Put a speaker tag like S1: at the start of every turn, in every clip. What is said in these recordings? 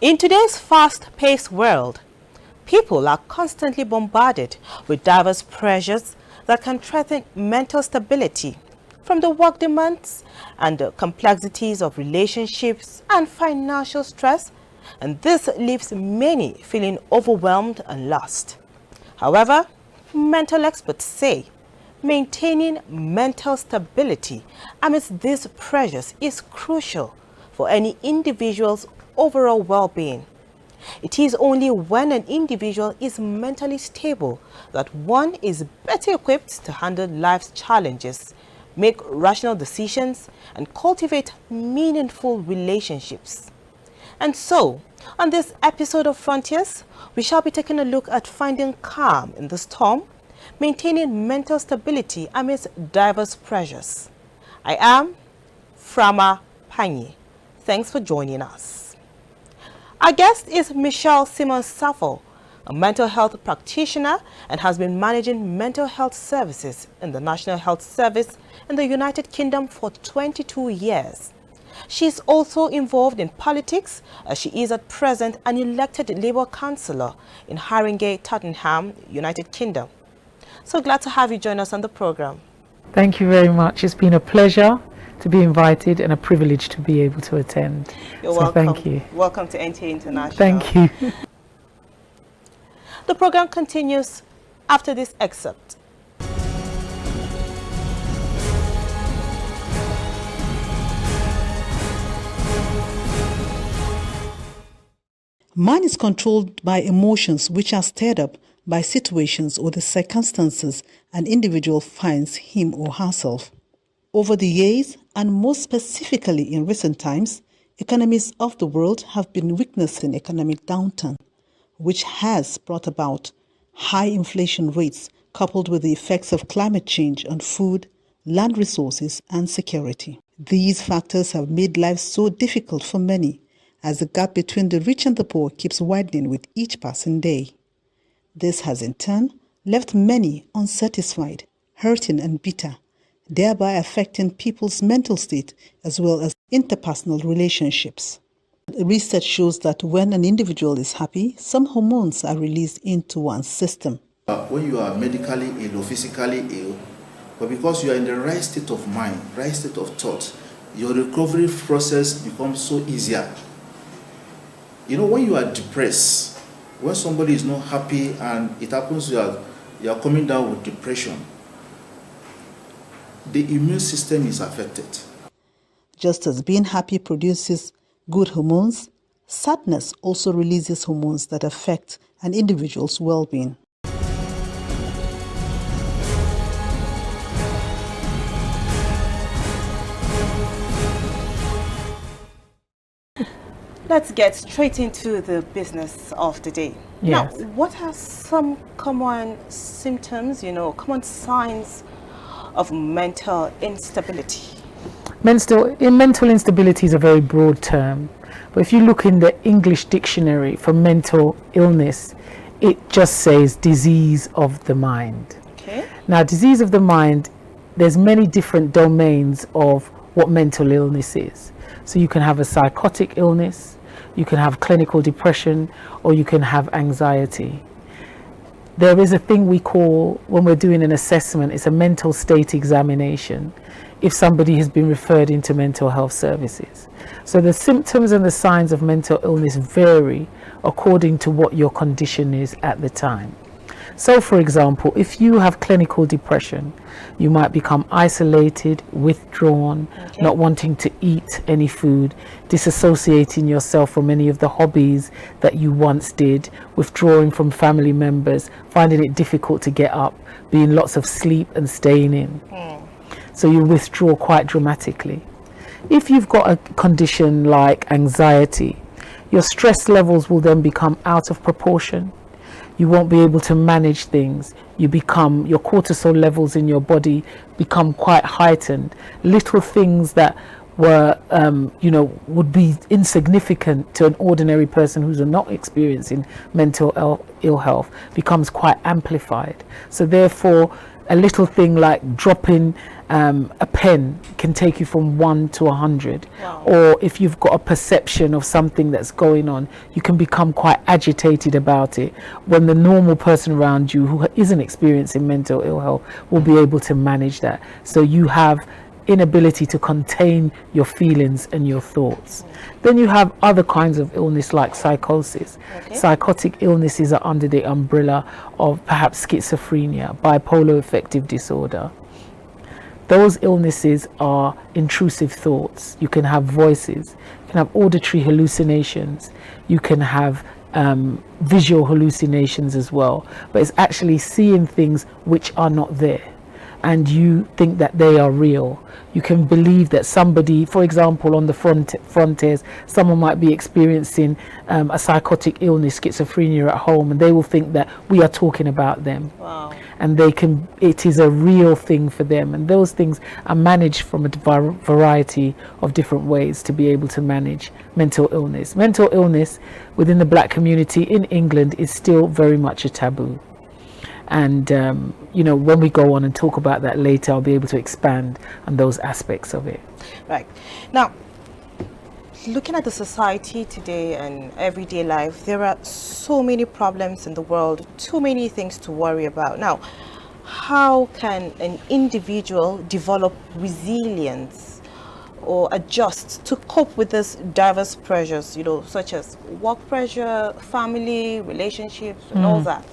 S1: In today's fast-paced world, people are constantly bombarded with diverse pressures that can threaten mental stability, from the work demands and the complexities of relationships and financial stress, and this leaves many feeling overwhelmed and lost. However, mental experts say maintaining mental stability amidst these pressures is crucial for any individual's overall well-being. It is only when an individual is mentally stable that one is better equipped to handle life's challenges, make rational decisions, and cultivate meaningful relationships. And so, on this episode of Frontiers, we shall be taking a look at finding calm in the storm, maintaining mental stability amidst diverse pressures. I am Frama Panyi. Thanks for joining us. Our guest is Michelle Simon-Safo, a mental health practitioner and has been managing mental health services in the National Health Service in the United Kingdom for 22 years. She is also involved in politics as she is at present an elected Labour councillor in Haringey, Tottenham, United Kingdom. So glad to have you join us on the program.
S2: Thank you very much. It's been a pleasure to be invited and a privilege to be able to attend.
S1: You're welcome.
S2: Thank you.
S1: Welcome to NTA International.
S2: Thank you.
S1: The program continues after this excerpt.
S3: Man is controlled by emotions which are stirred up by situations or the circumstances an individual finds him or herself. Over the years, and most specifically in recent times, economies of the world have been witnessing economic downturn, which has brought about high inflation rates coupled with the effects of climate change on food, land resources, and security. These factors have made life so difficult for many, as the gap between the rich and the poor keeps widening with each passing day. This has in turn left many unsatisfied, hurting and bitter, thereby affecting people's mental state as well as interpersonal relationships. Research shows that when an individual is happy, some hormones are released into one's system.
S4: When you are medically ill or physically ill, but because you are in the right state of mind, right state of thought, your recovery process becomes so easier. You know, when you are depressed, when somebody is not happy and it happens you are coming down with depression, the immune system is affected.
S3: Just as being happy produces good hormones, sadness also releases hormones that affect an individual's well-being.
S1: Let's get straight into the business of the day.
S2: Yes.
S1: Now, what are some common symptoms, common signs of mental instability?
S2: Mental instability is a very broad term, but if you look in the English dictionary for mental illness, it just says disease of the mind.
S1: Okay.
S2: Now, disease of the mind, there's many different domains of what mental illness is. So you can have a psychotic illness, you can have clinical depression, or you can have anxiety. There is a thing we call, when we're doing an assessment, it's a mental state examination if somebody has been referred into mental health services. So the symptoms and the signs of mental illness vary according to what your condition is at the time. So for example, if you have clinical depression, you might become isolated, withdrawn, not wanting to eat any food, disassociating yourself from any of the hobbies that you once did, withdrawing from family members, finding it difficult to get up, being lots of sleep and staying in. So you withdraw quite dramatically. If you've got a condition like anxiety, your stress levels will then become out of proportion. You won't be able to manage things. Your cortisol levels in your body become quite heightened. Little things that were, would be insignificant to an ordinary person who's not experiencing mental ill health becomes quite amplified. So therefore, a little thing like dropping a pen can take you from 1 to 100.
S1: Wow.
S2: Or if you've got a perception of something that's going on, you can become quite agitated about it, when the normal person around you who isn't experiencing mental ill health will be able to manage that. So you have inability to contain your feelings and your thoughts. Then you have other kinds of illness like psychosis.
S1: Okay.
S2: Psychotic illnesses are under the umbrella of perhaps schizophrenia, bipolar affective disorder. Those illnesses are intrusive thoughts. You can have voices, you can have auditory hallucinations, you can have visual hallucinations as well, but it's actually seeing things which are not there, and you think that they are real. You can believe that somebody, for example, on the frontiers, someone might be experiencing a psychotic illness, schizophrenia at home, and they will think that we are talking about them.
S1: Wow.
S2: And it is a real thing for them. And those things are managed from a variety of different ways to be able to manage mental illness. Mental illness within the black community in England is still very much a taboo. And, when we go on and talk about that later, I'll be able to expand on those aspects of it.
S1: Right. Now, looking at the society today and everyday life, there are so many problems in the world, too many things to worry about. Now, how can an individual develop resilience or adjust to cope with these diverse pressures, such as work pressure, family, relationships, and all that?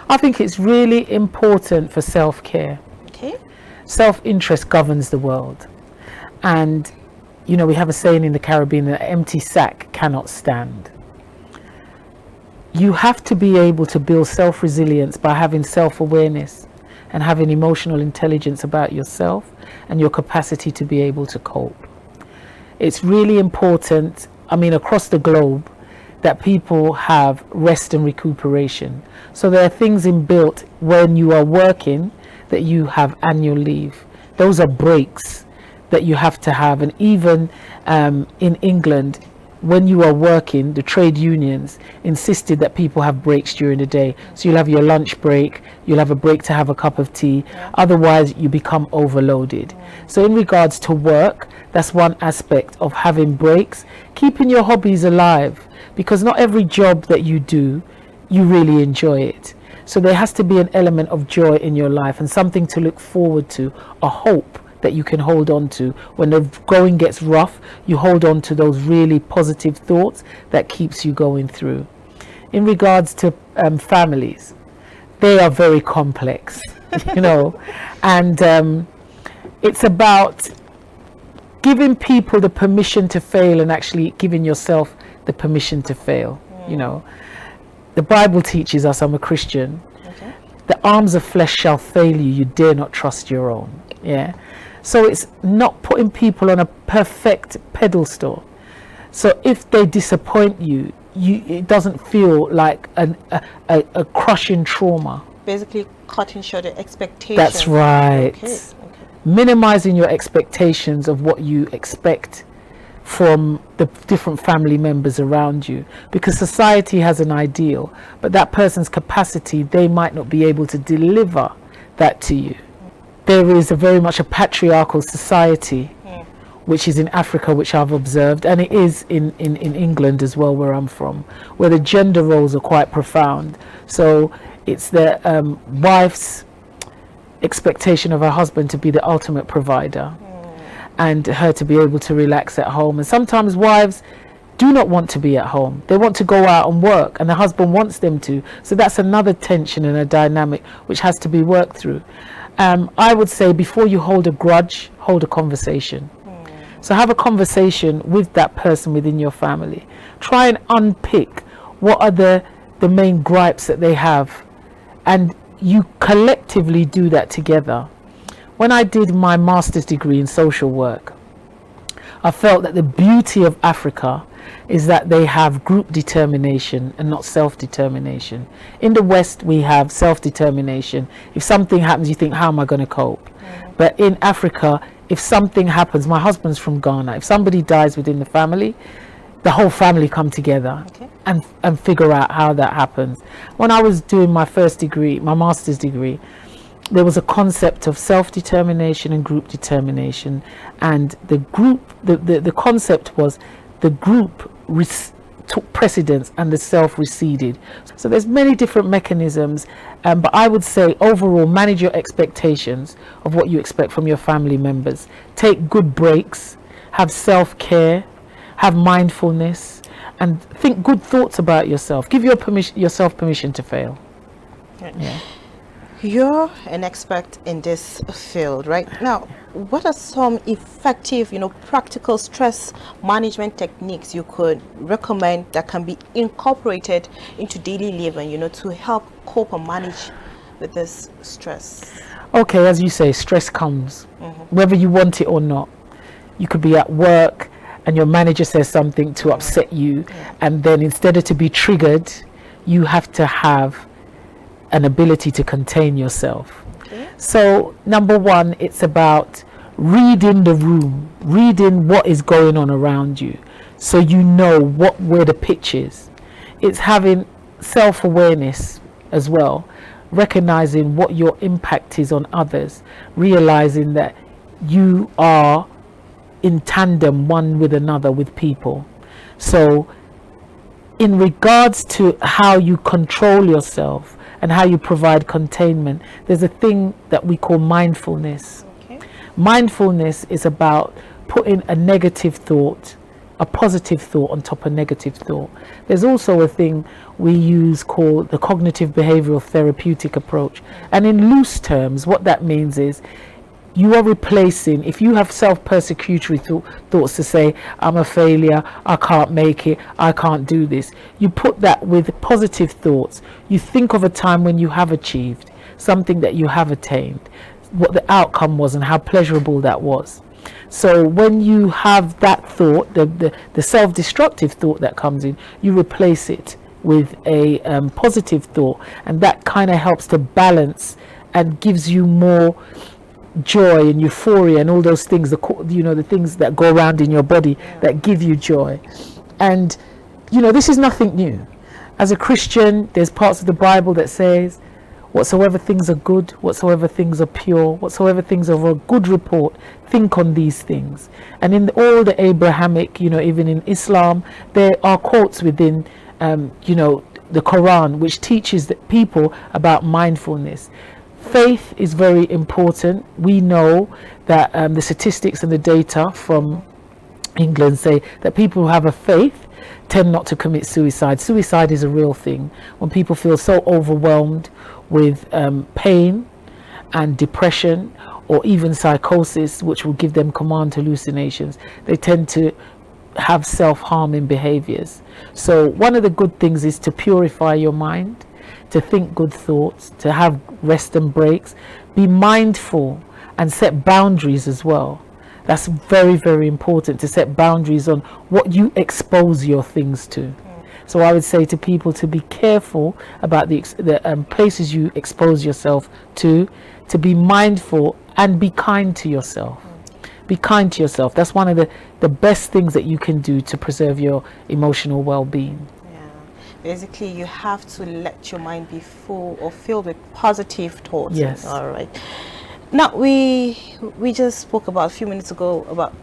S2: I think it's really important for self-care.
S1: Okay.
S2: Self-interest governs the world. And, we have a saying in the Caribbean, that an empty sack cannot stand. You have to be able to build self-resilience by having self-awareness and having emotional intelligence about yourself and your capacity to be able to cope. It's really important, across the globe, that people have rest and recuperation. So there are things inbuilt when you are working that you have annual leave. Those are breaks that you have to have. And even in England, when you are working, the trade unions insisted that people have breaks during the day. So you'll have your lunch break, you'll have a break to have a cup of tea.
S1: Yeah.
S2: Otherwise, you become overloaded. So in regards to work, that's one aspect of having breaks. Keeping your hobbies alive, because not every job that you do, you really enjoy it. So there has to be an element of joy in your life and something to look forward to, a hope that you can hold on to. When the going gets rough, you hold on to those really positive thoughts that keeps you going through. In regards to families, they are very complex, and it's about giving people the permission to fail and actually giving yourself the permission to fail. The Bible teaches us, I'm a Christian,
S1: Okay.
S2: the arms of flesh shall fail you, you dare not trust your own. So it's not putting people on a perfect pedestal. So if they disappoint you, it doesn't feel like a crushing trauma.
S1: Basically cutting short the expectations.
S2: That's right.
S1: Okay.
S2: Minimizing your expectations of what you expect from the different family members around you, because society has an ideal, but that person's capacity, they might not be able to deliver that to you. There is very much a patriarchal society, which is in Africa, which I've observed, and it is in England as well, where I'm from, where the gender roles are quite profound. So it's the wife's expectation of her husband to be the ultimate provider, and her to be able to relax at home. And sometimes wives do not want to be at home. They want to go out and work, and the husband wants them to. So that's another tension and a dynamic which has to be worked through. I would say, before you hold a grudge, hold a conversation. So have a conversation with that person within your family. Try and unpick what are the main gripes that they have, and you collectively do that together. When I did my master's degree in social work, I felt that the beauty of Africa is that they have group determination and not self-determination. In the West, we have self-determination. If something happens, you think, how am I going to cope? But in Africa, if something happens, my husband's from Ghana, if somebody dies within the family, the whole family come together and figure out how that happens. When I was doing my first degree, my master's degree, there was a concept of self-determination and group determination, and the concept was the group took precedence and the self receded. So there's many different mechanisms, but I would say overall, manage your expectations of what you expect from your family members. Take good breaks, have self-care, have mindfulness, and think good thoughts about yourself. Give yourself permission to fail. Yeah.
S1: You're an expert in this field, right? Now, what are some effective, practical stress management techniques you could recommend that can be incorporated into daily living, to help cope and manage with this stress?
S2: Okay, as you say, stress comes, whether you want it or not. You could be at work and your manager says something to upset you, and then instead of to be triggered, you have to have an ability to contain yourself. Okay. So number one, it's about reading the room, reading what is going on around you, so you know where the pitch is. It's having self-awareness as well, recognizing what your impact is on others, realizing that you are in tandem one with another with people. So in regards to how you control yourself and how you provide containment, there's a thing that we call mindfulness. Okay. Mindfulness is about putting a negative thought, a positive thought on top of negative thought. There's also a thing we use called the cognitive behavioral therapeutic approach. And in loose terms, what that means is you are replacing, if you have self-persecutory thoughts to say, I'm a failure, I can't make it, I can't do this, you put that with positive thoughts. You think of a time when you have achieved something that you have attained, what the outcome was and how pleasurable that was. So when you have that thought, the self-destructive thought that comes in, you replace it with a positive thought, and that kind of helps to balance and gives you more joy and euphoria and all those things, the things that go around in your body that give you joy. And this is nothing new. As a Christian, there's parts of the Bible that says, whatsoever things are good, whatsoever things are pure, whatsoever things are of a good report, think on these things. And in all the Abrahamic, even in Islam, there are quotes within the Quran which teaches that people about mindfulness. Faith is very important. We know that the statistics and the data from England say that people who have a faith tend not to commit suicide. Suicide is a real thing. When people feel so overwhelmed with pain and depression, or even psychosis, which will give them command hallucinations, they tend to have self-harming behaviors. So one of the good things is to purify your mind, to think good thoughts, to have rest and breaks, be mindful and set boundaries as well. That's very, very important, to set boundaries on what you expose your things to. So I would say to people to be careful about the places you expose yourself to be mindful and be kind to yourself. Be kind to yourself. That's one of the best things that you can do to preserve your emotional well-being.
S1: Basically, you have to let your mind be full or filled with positive thoughts.
S2: Yes.
S1: All right. Now, we just spoke about a few minutes ago about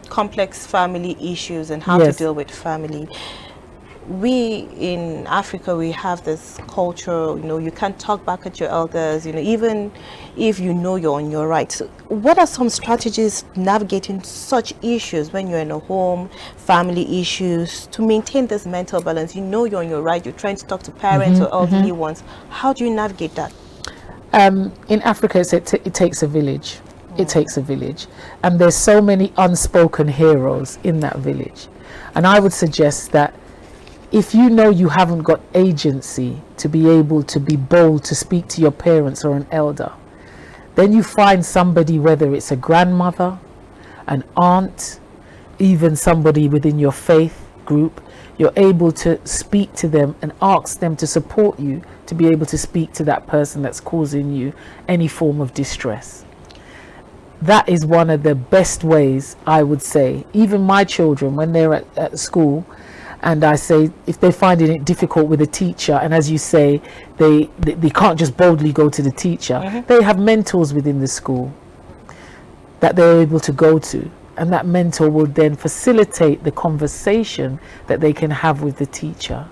S1: complex family issues and how to deal with family. We in Africa, we have this culture, you can't talk back at your elders, even if you're on your right. So what are some strategies navigating such issues when you're in a home, family issues, to maintain this mental balance? You're on your right, you're trying to talk to parents or elderly ones. How do you navigate that?
S2: In Africa, it takes a village. It takes a village. And there's so many unspoken heroes in that village. And I would suggest that if you know you haven't got agency to be able to be bold to speak to your parents or an elder, then you find somebody, whether it's a grandmother, an aunt, even somebody within your faith group, you're able to speak to them and ask them to support you to be able to speak to that person that's causing you any form of distress. That is one of the best ways, I would say. Even my children, when they're at school, And I say, if they're finding it difficult with a teacher, and as you say, they can't just boldly go to the teacher, they have mentors within the school that they're able to go to. And that mentor will then facilitate the conversation that they can have with the teacher.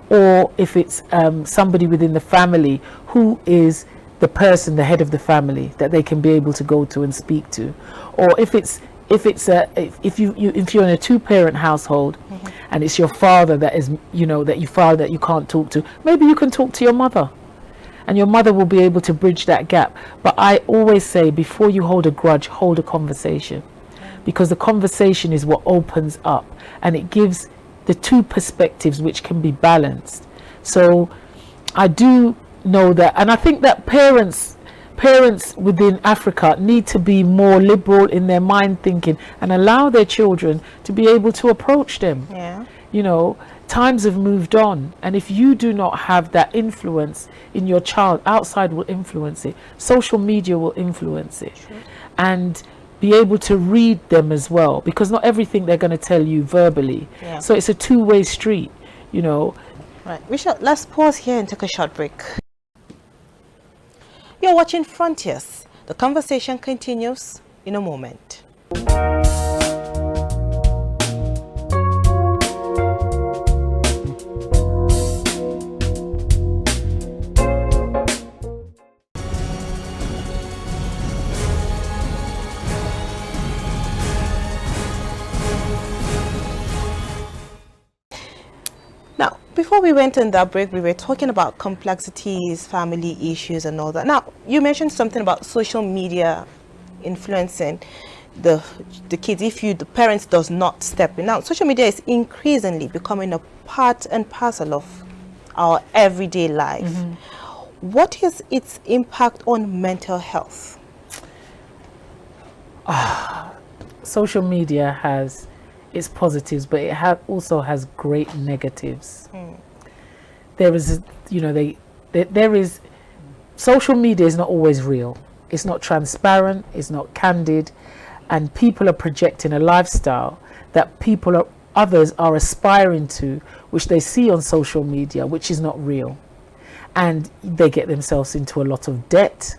S2: Or if it's somebody within the family who is the person, the head of the family, that they can be able to go to and speak to. Or if you're in a two-parent household, and it's your father that is, that you feel that you can't talk to, maybe you can talk to your mother, and your mother will be able to bridge that gap. But I always say, before you hold a grudge, hold a conversation, because the conversation is what opens up, and it gives the two perspectives which can be balanced. So I do know that, and I think that parents within Africa need to be more liberal in their mind thinking and allow their children to be able to approach them. Times have moved on, and if you do not have that influence in your child, outside will influence it, social media will influence it. Sure. And be able to read them as well, because not everything they're going to tell you verbally. So it's a two-way street.
S1: Right, let's pause here and take a short break. You're watching Frontiers. The conversation continues in a moment. Now, before we went on that break, we were talking about complexities, family issues and all that. Now, you mentioned something about social media influencing the kids if the parents does not step in. Now, social media is increasingly becoming a part and parcel of our everyday life. What is its impact on mental health?
S2: Social media has its positives, but it also has great negatives. There is, there is, social media is not always real. It's not transparent, it's not candid, and people are projecting a lifestyle that others are aspiring to, which they see on social media, which is not real. And they get themselves into a lot of debt.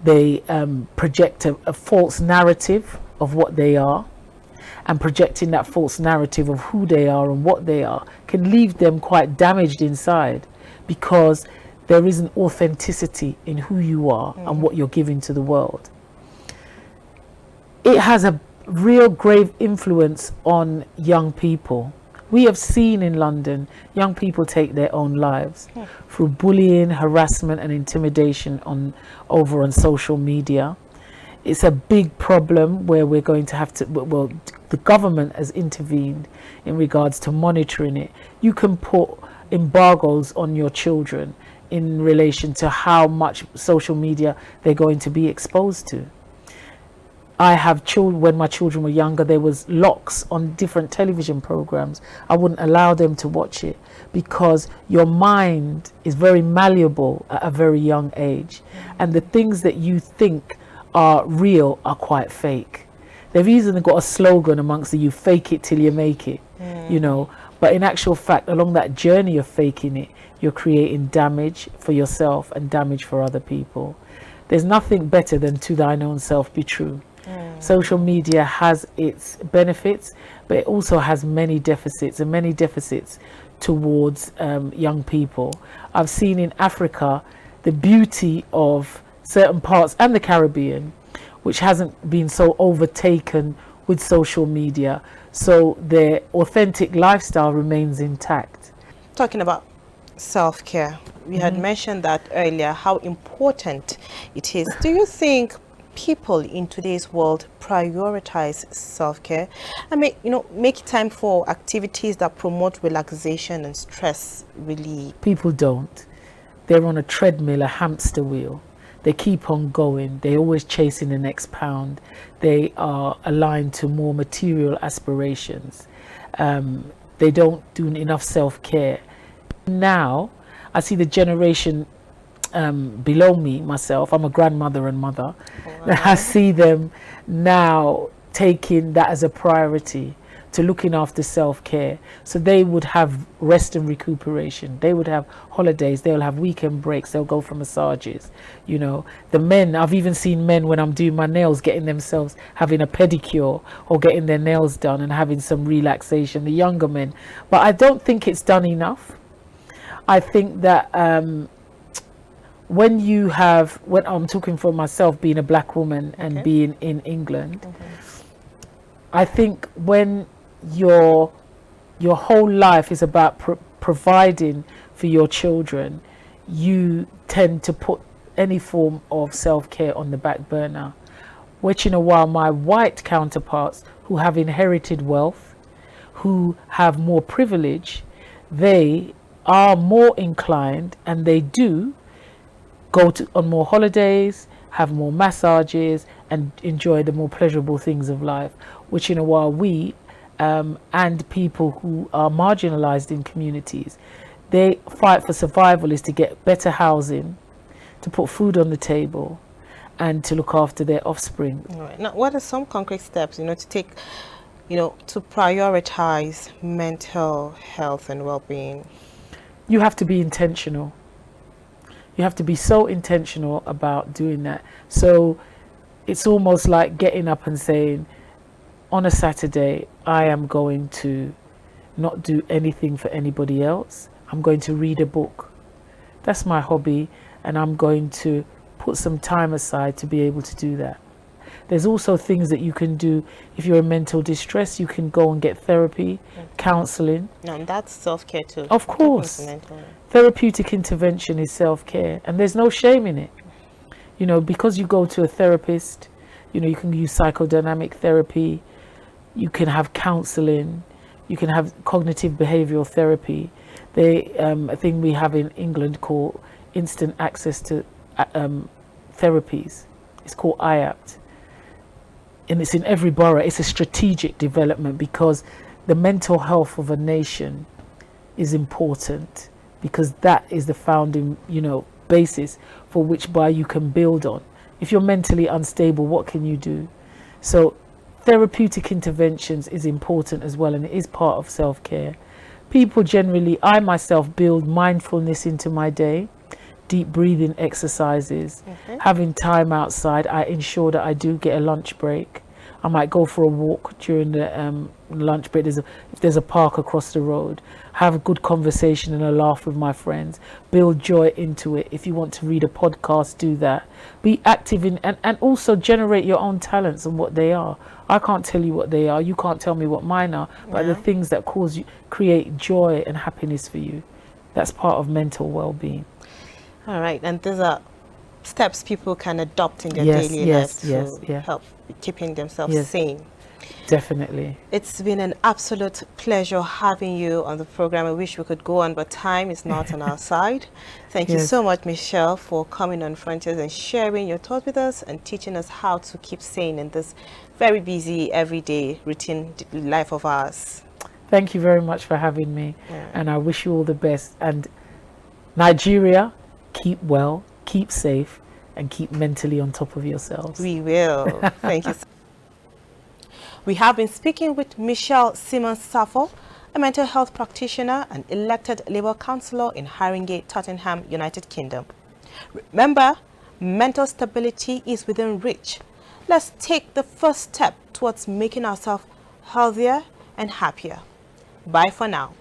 S2: They project a false narrative of what they are, and projecting that false narrative of who they are and what they are can leave them quite damaged inside, because there isn't authenticity in who you are and what you're giving to the world. It has a real grave influence on young people. We have seen in London young people take their own lives through bullying, harassment and intimidation over on social media. It's a big problem where we're going to have to, the government has intervened in regards to monitoring it. You can put embargoes on your children in relation to how much social media they're going to be exposed to. I have children, when my children were younger, there was locks on different television programs. I wouldn't allow them to watch it, because your mind is very malleable at a very young age, and the things that you think are real are quite fake. They've even got a slogan amongst the youth, fake it till you make it, but in actual fact, along that journey of faking it, you're creating damage for yourself and damage for other people. There's nothing better than to thine own self be true. Social media has its benefits, but it also has many deficits, and many deficits towards young people. I've seen in Africa the beauty of certain parts and the Caribbean, which hasn't been so overtaken with social media, so their authentic lifestyle remains intact.
S1: Talking about self-care, we had mentioned that earlier, how important it is. Do you think people in today's world prioritize self-care and make time for activities that promote relaxation and stress relief?
S2: People don't. They're on a treadmill, a hamster wheel. They keep on going. They're always chasing the next pound. They are aligned to more material aspirations. They don't do enough self-care. Now, I see the generation below me, myself, I'm a grandmother and mother. I see them now taking that as a priority to looking after self-care. So they would have rest and recuperation. They would have holidays. They'll have weekend breaks. They'll go for massages. You know, the men, I've even seen men when I'm doing my nails getting themselves having a pedicure or getting their nails done and having some relaxation, the younger men. But I don't think it's done enough. I think that when I'm talking for myself, being a black woman and being in England, I think when your whole life is about providing for your children, you tend to put any form of self-care on the back burner. Which, while my white counterparts who have inherited wealth, who have more privilege, they are more inclined, and they do go on more holidays, have more massages, and enjoy the more pleasurable things of life. Which, while we and people who are marginalized in communities, they fight for survival is to get better housing, to put food on the table, and to look after their offspring.
S1: All right. Now, what are some concrete steps, to take, to prioritize mental health and well-being?
S2: You have to be intentional. You have to be so intentional about doing that. So it's almost like getting up and saying, on a Saturday, I am going to not do anything for anybody else. I'm going to read a book. That's my hobby, and I'm going to put some time aside to be able to do that. There's also things that you can do. If you're in mental distress, you can go and get therapy, counseling.
S1: No, that's self-care too.
S2: Of course. Therapeutic intervention is self-care, and there's no shame in it. Because you go to a therapist, you can use psychodynamic therapy, you can have counseling, you can have cognitive behavioral therapy. A thing we have in England called instant access to therapies. It's called IAPT. And it's in every borough. It's a strategic development because the mental health of a nation is important, because that is the founding, basis for which you can build on. If you're mentally unstable, what can you do? So therapeutic interventions is important as well, and it is part of self-care. People generally, I myself build mindfulness into my day, deep breathing exercises, having time outside. I ensure that I do get a lunch break. I might go for a walk during the lunch break. If there's a park across the road, have a good conversation and a laugh with my friends, build joy into it. If you want to read a podcast, do that. Be active and also generate your own talents and what they are. I can't tell you what they are. You can't tell me what mine are, but the things that create joy and happiness for you. That's part of mental well-being.
S1: All right, and these are steps people can adopt in their daily lives to help keeping themselves sane.
S2: Definitely.
S1: It's been an absolute pleasure having you on the program. I wish we could go on, but time is not on our side. Thank you so much, Michelle, for coming on Frontiers and sharing your thoughts with us and teaching us how to keep sane in this very busy, everyday, routine life of ours.
S2: Thank you very much for having me, and I wish you all the best. And Nigeria, keep well, keep safe, and keep mentally on top of yourselves.
S1: We will. Thank you. We have been speaking with Michelle Simmons-Safo, a mental health practitioner and elected Labour councillor in Haringey, Tottenham, United Kingdom. Remember, mental stability is within reach. Let's take the first step towards making ourselves healthier and happier. Bye for now.